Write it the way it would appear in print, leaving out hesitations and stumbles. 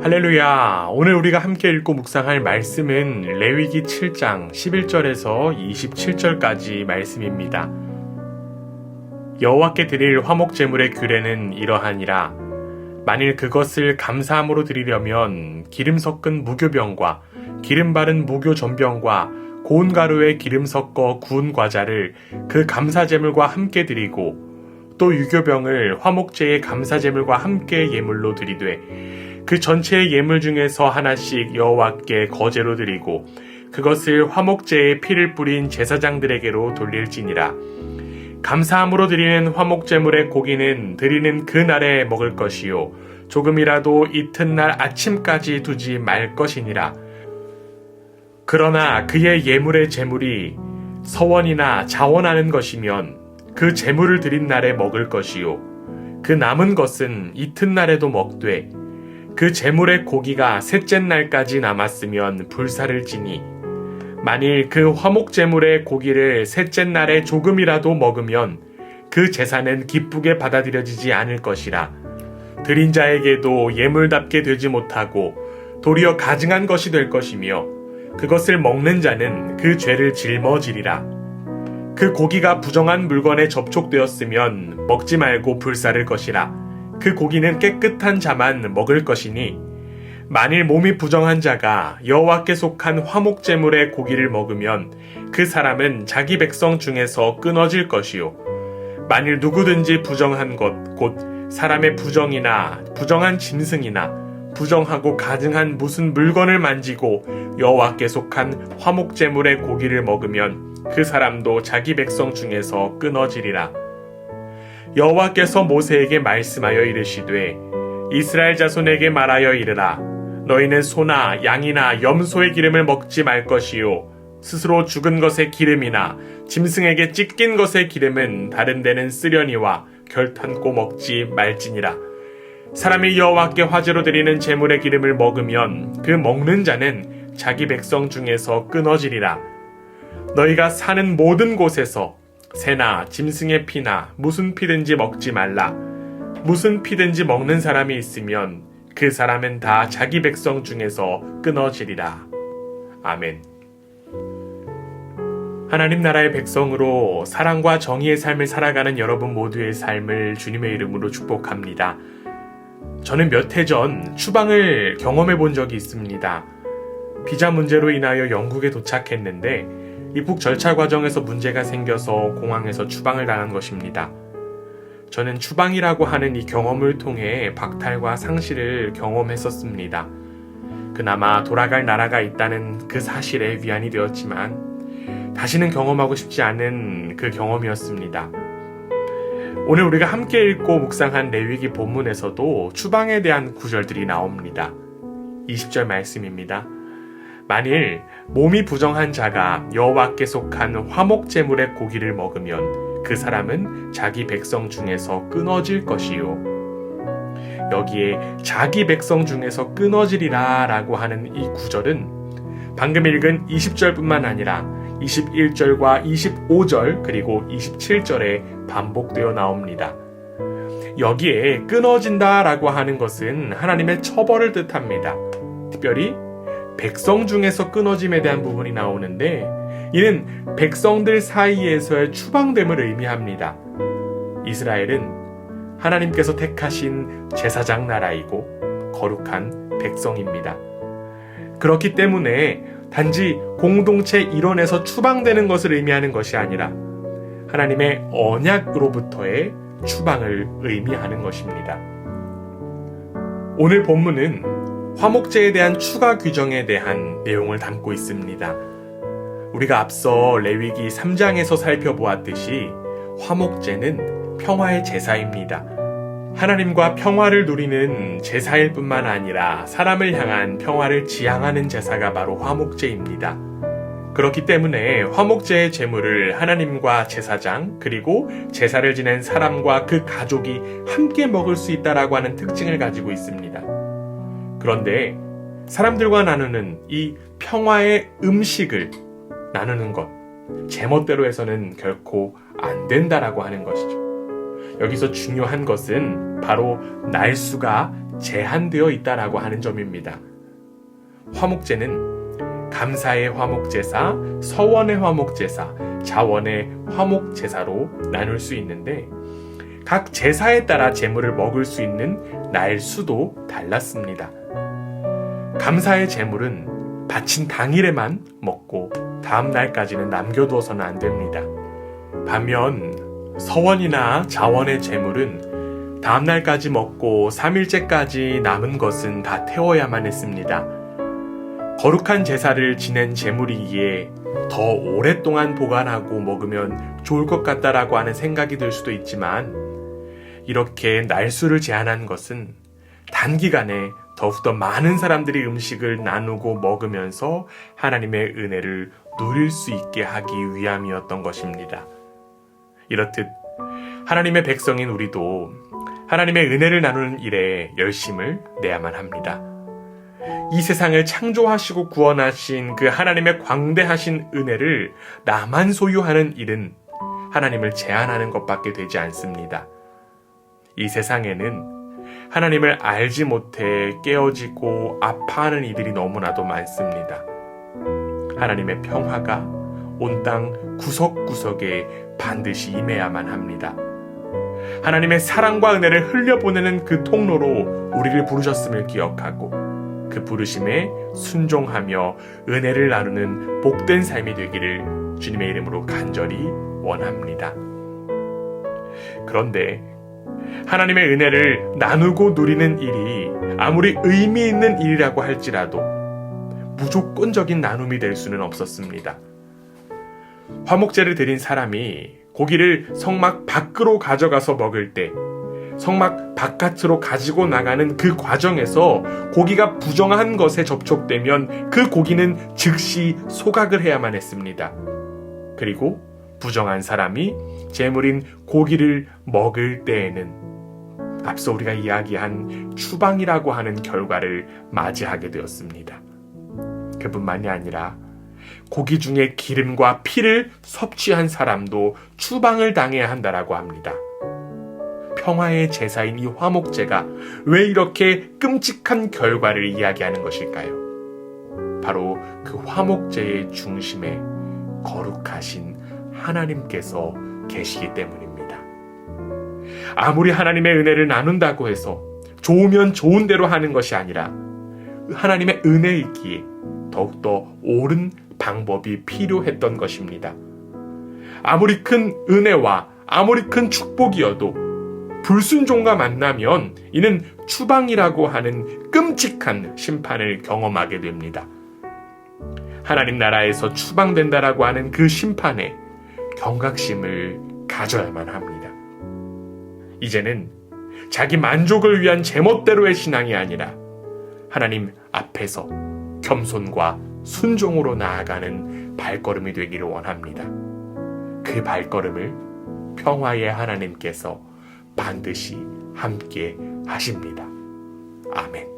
할렐루야! 오늘 우리가 함께 읽고 묵상할 말씀은 레위기 7장 11절에서 27절까지 말씀입니다. 여호와께 드릴 화목 제물의 규례는 이러하니라. 만일 그것을 감사함으로 드리려면 기름 섞은 무교병과 기름 바른 무교 전병과 고운 가루에 기름 섞어 구운 과자를 그 감사 제물과 함께 드리고 또 유교병을 화목제의 감사 제물과 함께 예물로 드리되 그 전체의 예물 중에서 하나씩 여호와께 거제로 드리고 그것을 화목제에 피를 뿌린 제사장들에게로 돌릴지니라. 감사함으로 드리는 화목제물의 고기는 드리는 그 날에 먹을 것이요 조금이라도 이튿날 아침까지 두지 말 것이니라. 그러나 그의 예물의 제물이 서원이나 자원하는 것이면 그 제물을 드린 날에 먹을 것이요 그 남은 것은 이튿날에도 먹되 그 제물의 고기가 셋째 날까지 남았으면 불사를 지니 만일 그 화목 제물의 고기를 셋째 날에 조금이라도 먹으면 그 제사는 기쁘게 받아들여지지 않을 것이라. 드린 자에게도 예물답게 되지 못하고 도리어 가증한 것이 될 것이며 그것을 먹는 자는 그 죄를 짊어지리라. 그 고기가 부정한 물건에 접촉되었으면 먹지 말고 불사를 것이라. 그 고기는 깨끗한 자만 먹을 것이니 만일 몸이 부정한 자가 여호와께 속한 화목 제물의 고기를 먹으면 그 사람은 자기 백성 중에서 끊어질 것이요 만일 누구든지 부정한 것 곧 사람의 부정이나 부정한 짐승이나 부정하고 가증한 무슨 물건을 만지고 여호와께 속한 화목 제물의 고기를 먹으면 그 사람도 자기 백성 중에서 끊어지리라. 여호와께서 모세에게 말씀하여 이르시되 이스라엘 자손에게 말하여 이르라. 너희는 소나 양이나 염소의 기름을 먹지 말 것이요 스스로 죽은 것의 기름이나 짐승에게 찢긴 것의 기름은 다른 데는 쓰려니와 결탄코 먹지 말지니라. 사람이 여호와께 화제로 드리는 제물의 기름을 먹으면 그 먹는 자는 자기 백성 중에서 끊어지리라. 너희가 사는 모든 곳에서 새나 짐승의 피나 무슨 피든지 먹지 말라. 무슨 피든지 먹는 사람이 있으면 그 사람은 다 자기 백성 중에서 끊어지리라. 아멘. 하나님 나라의 백성으로 사랑과 정의의 삶을 살아가는 여러분 모두의 삶을 주님의 이름으로 축복합니다. 저는 몇 해 전 추방을 경험해 본 적이 있습니다. 비자 문제로 인하여 영국에 도착했는데 입국 절차 과정에서 문제가 생겨서 공항에서 추방을 당한 것입니다. 저는 추방이라고 하는 이 경험을 통해 박탈과 상실을 경험했었습니다. 그나마 돌아갈 나라가 있다는 그 사실에 위안이 되었지만 다시는 경험하고 싶지 않은 그 경험이었습니다. 오늘 우리가 함께 읽고 묵상한 레위기 본문에서도 추방에 대한 구절들이 나옵니다. 20절 말씀입니다. 만일 몸이 부정한 자가 여호와께 속한 화목 제물의 고기를 먹으면 그 사람은 자기 백성 중에서 끊어질 것이요. 여기에 자기 백성 중에서 끊어지리라 라고 하는 이 구절은 방금 읽은 20절뿐만 아니라 21절과 25절 그리고 27절에 반복되어 나옵니다. 여기에 끊어진다 라고 하는 것은 하나님의 처벌을 뜻합니다. 특별히 백성 중에서 끊어짐에 대한 부분이 나오는데 이는 백성들 사이에서의 추방됨을 의미합니다. 이스라엘은 하나님께서 택하신 제사장 나라이고 거룩한 백성입니다. 그렇기 때문에 단지 공동체 일원에서 추방되는 것을 의미하는 것이 아니라 하나님의 언약으로부터의 추방을 의미하는 것입니다. 오늘 본문은 화목제에 대한 추가 규정에 대한 내용을 담고 있습니다. 우리가 앞서 레위기 3장에서 살펴보았듯이 화목제는 평화의 제사입니다. 하나님과 평화를 누리는 제사일 뿐만 아니라 사람을 향한 평화를 지향하는 제사가 바로 화목제입니다. 그렇기 때문에 화목제의 제물을 하나님과 제사장 그리고 제사를 지낸 사람과 그 가족이 함께 먹을 수 있다라고 하는 특징을 가지고 있습니다. 그런데 사람들과 나누는 이 평화의 음식을 나누는 것, 제멋대로 해서는 결코 안 된다라고 하는 것이죠. 여기서 중요한 것은 바로 날수가 제한되어 있다라고 하는 점입니다. 화목제는 감사의 화목제사, 서원의 화목제사, 자원의 화목제사로 나눌 수 있는데 각 제사에 따라 제물을 먹을 수 있는 날수도 달랐습니다. 감사의 제물은 바친 당일에만 먹고 다음 날까지는 남겨두어서는 안 됩니다. 반면 서원이나 자원의 제물은 다음 날까지 먹고 3일째까지 남은 것은 다 태워야만 했습니다. 거룩한 제사를 지낸 제물이기에 더 오랫동안 보관하고 먹으면 좋을 것 같다라고 하는 생각이 들 수도 있지만 이렇게 날수를 제한한 것은 단기간에 더욱더 많은 사람들이 음식을 나누고 먹으면서 하나님의 은혜를 누릴 수 있게 하기 위함이었던 것입니다. 이렇듯 하나님의 백성인 우리도 하나님의 은혜를 나누는 일에 열심을 내야만 합니다. 이 세상을 창조하시고 구원하신 그 하나님의 광대하신 은혜를 나만 소유하는 일은 하나님을 제한하는 것밖에 되지 않습니다. 이 세상에는 하나님을 알지 못해 깨어지고 아파하는 이들이 너무나도 많습니다. 하나님의 평화가 온 땅 구석구석에 반드시 임해야만 합니다. 하나님의 사랑과 은혜를 흘려보내는 그 통로로 우리를 부르셨음을 기억하고 그 부르심에 순종하며 은혜를 나누는 복된 삶이 되기를 주님의 이름으로 간절히 원합니다. 그런데 하나님의 은혜를 나누고 누리는 일이 아무리 의미 있는 일이라고 할지라도 무조건적인 나눔이 될 수는 없었습니다. 화목제를 드린 사람이 고기를 성막 밖으로 가져가서 먹을 때 성막 바깥으로 가지고 나가는 그 과정에서 고기가 부정한 것에 접촉되면 그 고기는 즉시 소각을 해야만 했습니다. 그리고 부정한 사람이 제물인 고기를 먹을 때에는 앞서 우리가 이야기한 추방이라고 하는 결과를 맞이하게 되었습니다. 그뿐만이 아니라 고기 중에 기름과 피를 섭취한 사람도 추방을 당해야 한다라고 합니다. 평화의 제사인 이 화목제가 왜 이렇게 끔찍한 결과를 이야기하는 것일까요? 바로 그 화목제의 중심에 거룩하신 하나님께서 계시기 때문입니다. 아무리 하나님의 은혜를 나눈다고 해서 좋으면 좋은 대로 하는 것이 아니라 하나님의 은혜이기에 더욱더 옳은 방법이 필요했던 것입니다. 아무리 큰 은혜와 아무리 큰 축복이어도 불순종과 만나면 이는 추방이라고 하는 끔찍한 심판을 경험하게 됩니다. 하나님 나라에서 추방된다라고 하는 그 심판에 경각심을 가져야만 합니다. 이제는 자기 만족을 위한 제멋대로의 신앙이 아니라 하나님 앞에서 겸손과 순종으로 나아가는 발걸음이 되기를 원합니다. 그 발걸음을 평화의 하나님께서 반드시 함께 하십니다. 아멘.